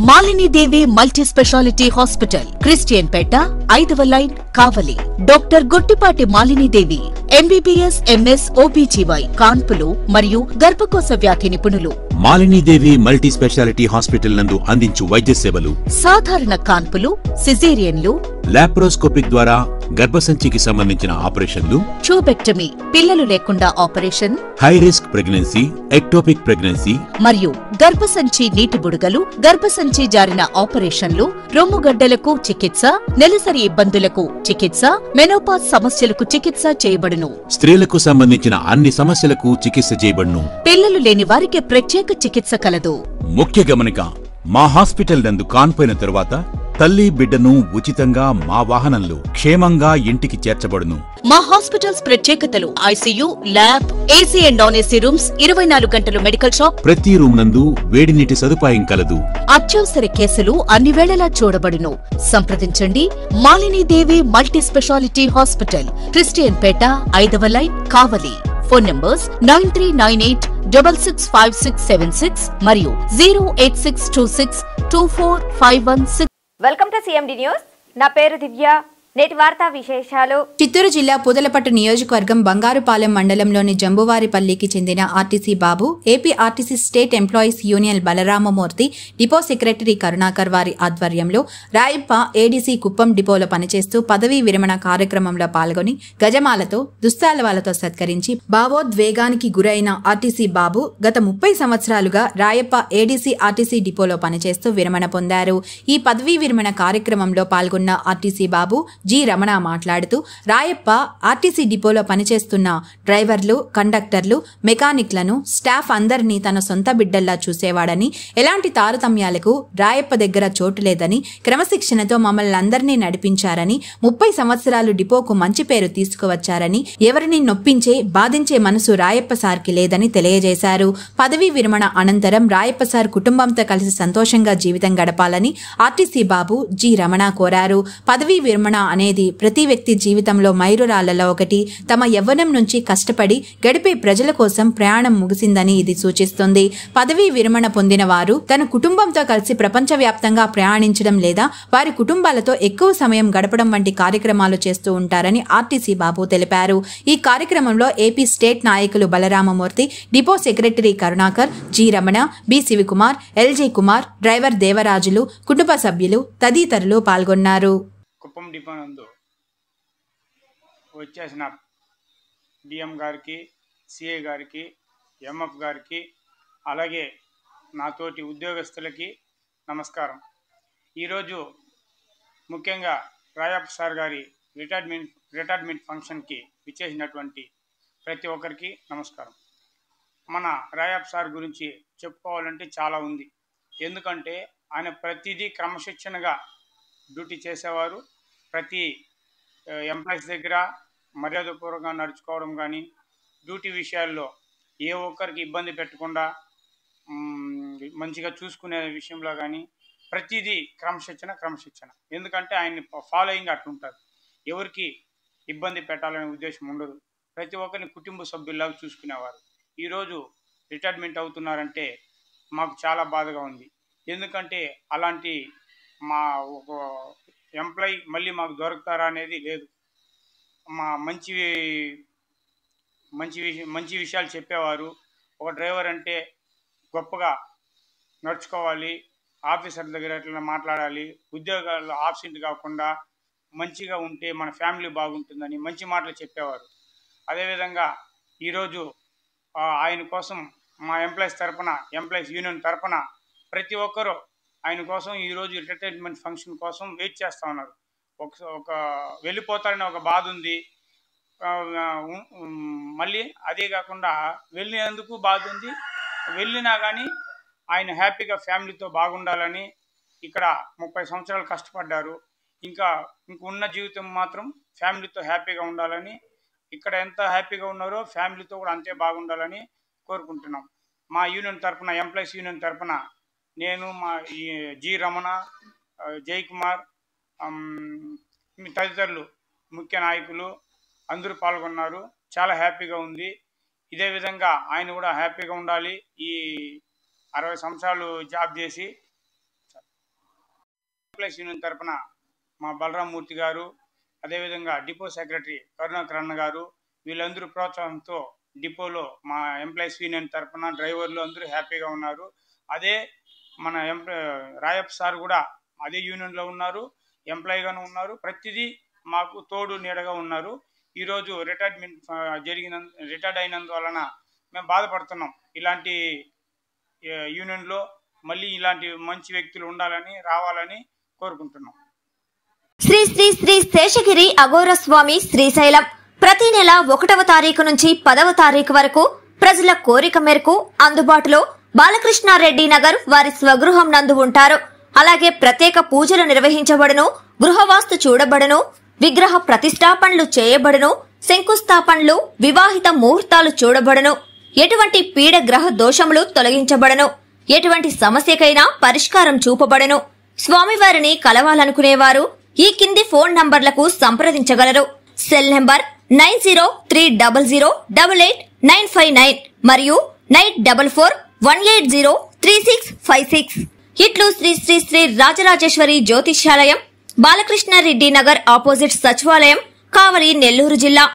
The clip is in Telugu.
మాలిని దేవి మల్టీ స్పెషాలిటీ హాస్పిటల్, క్రిస్టియన్ పేట, 5వ లైన్, కావలి. డాక్టర్ గొట్టిపాటి మాలిని దేవి, ఎంబీబీఎస్, ఎంఎస్, ఓబీజీవై, కాన్పులు మరియు గర్భకోశ వ్యాధి నిపుణులు. మాలిని దేవి మల్టీ స్పెషాలిటీ హాస్పిటల్ నందు అందించు వైద్య సేవలు: సాధారణ కాన్పులు, సిజేరియన్లు, లాప్రోస్కోపిక్ ద్వారా గర్భసంచికి సంబంధించిన ఆపరేషన్లు, ట్యూబెక్టమీ, పిల్లలు లేకుండా operation, high risk pregnancy, ectopic pregnancy మరియు గర్భసంచి నీటి బుడగలు, గర్భసంచి జారిన ఆపరేషన్లు, రొమ్ముగడ్డలకు చికిత్స, నెలసరి ఇబ్బందులకు చికిత్స, మెనోపాజ్ సమస్యలకు చికిత్స చేయబడును. స్త్రీలకు సంబంధించిన అన్ని సమస్యలకు చికిత్స చేయబడును. పిల్లలు లేని వారికి ప్రత్యేక చికిత్స కలదు. ముఖ్య గమనిక: మా హాస్పిటల్ నందు కాన్పోయిన తరువాత తల్లి బిడ్డను ఉచితంగా మా వాహనంలో క్షేమంగా ఇంటికి చేర్చబడును. మా హాస్పిటల్స్ ప్రత్యేకతలు: ICU, lab, AC and non AC rooms, 24 గంటలు మెడికల్ షాప్, ప్రతి రూమ్ నందు వేడి నీటి సదుపాయం కలదు. అత్యవసర కేసులు అన్ని వేళలా చూడబడును. సంప్రదించండి. మాలిని దేవి మల్టీ స్పెషాలిటీ హాస్పిటల్, క్రిస్టియన్ పేట, 5వ లైన్, కావలి. ఫోన్ నంబర్స్ 9398665676 మరియు 086262451. Welcome to CMD news. నా పేరు దివ్య. నేటి వార్తా విశేషాలు. చిత్తూరు జిల్లా పూదలపట్టు నియోజకవర్గం బంగారుపాలెం మండలంలోని జంబువారిపల్లికి చెందిన RTC Babu, AP RTC state employees union Balaramamurthy, depot secretary Karunakar వారి ఆధ్వర్యంలో రాయప్ప ఏడీసీ కుప్పం డిపోలో పనిచేస్తూ పదవీ విరమణ కార్యక్రమంలో పాల్గొని గజమాలతో, దుస్తాలవాలతో సత్కరించి భావోద్వేగానికి గురైన ఆర్టీసీ బాబు గత 30 సంవత్సరాలుగా రాయప్ప ఏడీసీ ఆర్టీసీ డిపోలో పనిచేస్తూ విరమణ పొందారు. ఈ పదవీ విరమణ కార్యక్రమంలో పాల్గొన్న ఆర్టీసీ బాబు జి రమణ మాట్లాడుతూ, రాయప్ప ఆర్టీసీ డిపోలో పనిచేస్తున్న డ్రైవర్లు, కండక్టర్లు, మెకానిక్లను, స్టాఫ్ అందరినీ తన సొంత బిడ్డల్లా చూసేవాడని, ఎలాంటి తారతమ్యాలకు రాయప్ప దగ్గర చోటు లేదని, క్రమశిక్షణతో మమ్మల్ని అందరినీ నడిపించారని, 30 సంవత్సరాలు డిపోకు మంచి పేరు తీసుకువచ్చారని, ఎవరిని నొప్పించే, బాధించే మనసు రాయప్ప సార్కి లేదని తెలియజేశారు. పదవీ విరమణ అనంతరం రాయప్ప సార్ కుటుంబంతో కలిసి సంతోషంగా జీవితం గడపాలని ఆర్టీసీ బాబు జి రమణ కోరారు. పదవీ విరమణ అనేది ప్రతి వ్యక్తి జీవితంలో మైలురాళ్లలో ఒకటి. తమ యవ్వనం నుంచి కష్టపడి గడిపే ప్రజల కోసం ప్రయాణం ముగిసిందని ఇది సూచిస్తుంది. పదవీ విరమణ పొందిన వారు తన కుటుంబంతో కలిసి ప్రపంచవ్యాప్తంగా ప్రయాణించడం లేదా వారి కుటుంబాలతో ఎక్కువ సమయం గడపడం వంటి కార్యక్రమాలు చేస్తూ ఉంటారని ఆర్టీసీ బాబు తెలిపారు. ఈ కార్యక్రమంలో ఏపీ స్టేట్ నాయకులు Balaramamurthy, depot secretary Karunakar, G Ramana, B Sivakumar, L J Kumar, driver Devarajulu, కుటుంబ సభ్యులు తదితరులు పాల్గొన్నారు. కుప్పం డిపో నందు వచ్చేసిన డిఎం గారికి, సిఐ గారికి, ఎంఎఫ్ గారికి, అలాగే నాతోటి ఉద్యోగస్తులకి నమస్కారం. ఈరోజు ముఖ్యంగా రాయప్ప సార్ గారి రిటైర్మెంట్ ఫంక్షన్కి విచ్చేసినటువంటి ప్రతి ఒక్కరికి నమస్కారం. మన రాయప్ప సార్ గురించి చెప్పుకోవాలంటే చాలా ఉంది. ఎందుకంటే ఆయన ప్రతిదీ క్రమశిక్షణగా డ్యూటీ చేసేవారు. ప్రతి ఎంప్లాయీస్ దగ్గర మర్యాదపూర్వకంగా నడుచుకోవడం కానీ, డ్యూటీ విషయాల్లో ఏ ఒక్కరికి ఇబ్బంది పెట్టకుండా మంచిగా చూసుకునే విషయంలో కానీ ప్రతిదీ క్రమశిక్షణ. ఎందుకంటే ఆయన్ని ఫాలోయింగ్ అట్లుంటుంది. ఎవరికి ఇబ్బంది పెట్టాలనే ఉద్దేశం ఉండదు. ప్రతి ఒక్కరిని కుటుంబ సభ్యుల్లాగా చూసుకునేవారు. ఈరోజు రిటైర్మెంట్ అవుతున్నారంటే మాకు చాలా బాధగా ఉంది. ఎందుకంటే అలాంటి మా ఒక ఎంప్లాయీ మళ్ళీ మాకు దొరుకుతారా అనేది లేదు. మా మంచి విషయాలు చెప్పేవారు. ఒక డ్రైవర్ అంటే గొప్పగా నడుచుకోవాలి, ఆఫీసర్ దగ్గర ఎట్లా మాట్లాడాలి, ఉద్యోగాల్లో ఆబ్సెంట్ కాకుండా మంచిగా ఉంటే మన ఫ్యామిలీ బాగుంటుందని మంచి మాటలు చెప్పేవారు. అదేవిధంగా ఈరోజు ఆయన కోసం మా ఎంప్లాయీస్ యూనియన్ తరపున ప్రతి ఒక్కరూ ఆయన కోసం ఈరోజు రిటైర్మెంట్ ఫంక్షన్ కోసం వెయిట్ చేస్తూ ఉన్నారు. ఒక వెళ్ళిపోతారని ఒక బాధ ఉంది. మళ్ళీ అదే కాకుండా వెళ్ళినందుకు బాధ ఉంది. వెళ్ళినా కానీ ఆయన హ్యాపీగా ఫ్యామిలీతో బాగుండాలని, ఇక్కడ 30 సంవత్సరాలు కష్టపడ్డారు. ఇంక ఉన్న జీవితం మాత్రం ఫ్యామిలీతో హ్యాపీగా ఉండాలని, ఇక్కడ ఎంత హ్యాపీగా ఉన్నారో ఫ్యామిలీతో కూడా అంతే బాగుండాలని కోరుకుంటున్నాం. మా యూనియన్ తరపున, ఎంప్లాయీస్ యూనియన్ తరపున నేను, మా జి రమణ, జై కుమార్, తదితరులు ముఖ్య నాయకులు అందరూ పాల్గొన్నారు. చాలా హ్యాపీగా ఉంది. ఇదే విధంగా ఆయన కూడా హ్యాపీగా ఉండాలి. ఈ 60 సంవత్సరాలు జాబ్ చేసి ఎంప్లాయీస్ యూనియన్ తరఫున మా బలరామమూర్తి గారు, అదేవిధంగా డిపో సెక్రటరీ కరుణాకర్ అన్న గారు, వీళ్ళందరూ ప్రోత్సాహంతో డిపోలో మా ఎంప్లాయీస్ యూనియన్ తరఫున డ్రైవర్లు అందరూ హ్యాపీగా ఉన్నారు. అదే మన రాయప్ప సార్ కూడా అదే యూనియన్లో ఉన్నారు, ఎంప్లాయీగాను ఉన్నారు. ప్రతిదీ మాకు తోడు నీడగా ఉన్నారు. ఈరోజు రిటైర్డ్ అయినందువలన మేము బాధపడుతున్నాం. ఇలాంటి యూనియన్లో మళ్ళీ ఇలాంటి మంచి వ్యక్తులు ఉండాలని, రావాలని కోరుకుంటున్నాం. శ్రీ శ్రీ శ్రీ శేషగిరి అఘోర స్వామి శ్రీశైలం ప్రతి నెల 1వ తారీఖు నుంచి 10వ తారీఖు వరకు ప్రజల కోరిక మేరకు అందుబాటులో బాలకృష్ణారెడ్డి నగర్ వారి స్వగృహం నందు ఉంటారు. అలాగే ప్రత్యేక పూజలు నిర్వహించబడును, గృహవాస్తు చూడబడును, విగ్రహ ప్రతిష్టాపనలు చేయబడును, శంకుస్థాపనలు, వివాహిత ముహూర్తాలు చూడబడును, ఎటువంటి పీడ గ్రహ దోషములు తొలగించబడును, ఎటువంటి సమస్యకైనా పరిష్కారం చూపబడును. స్వామివారిని కలవాలనుకునేవారు ఈ కింది ఫోన్ నంబర్లకు సంప్రదించగలరు. సెల్ నంబర్ 9030088959 మరియు 9441803656. ఇట్లు శ్రీ శ్రీ శ్రీ రాజరాజేశ్వరి జ్యోతిష్యాలయం, బాలకృష్ణారెడ్డి నగర్ ఆపోజిట్ సచివాలయం, కావలి, నెల్లూరు జిల్లా.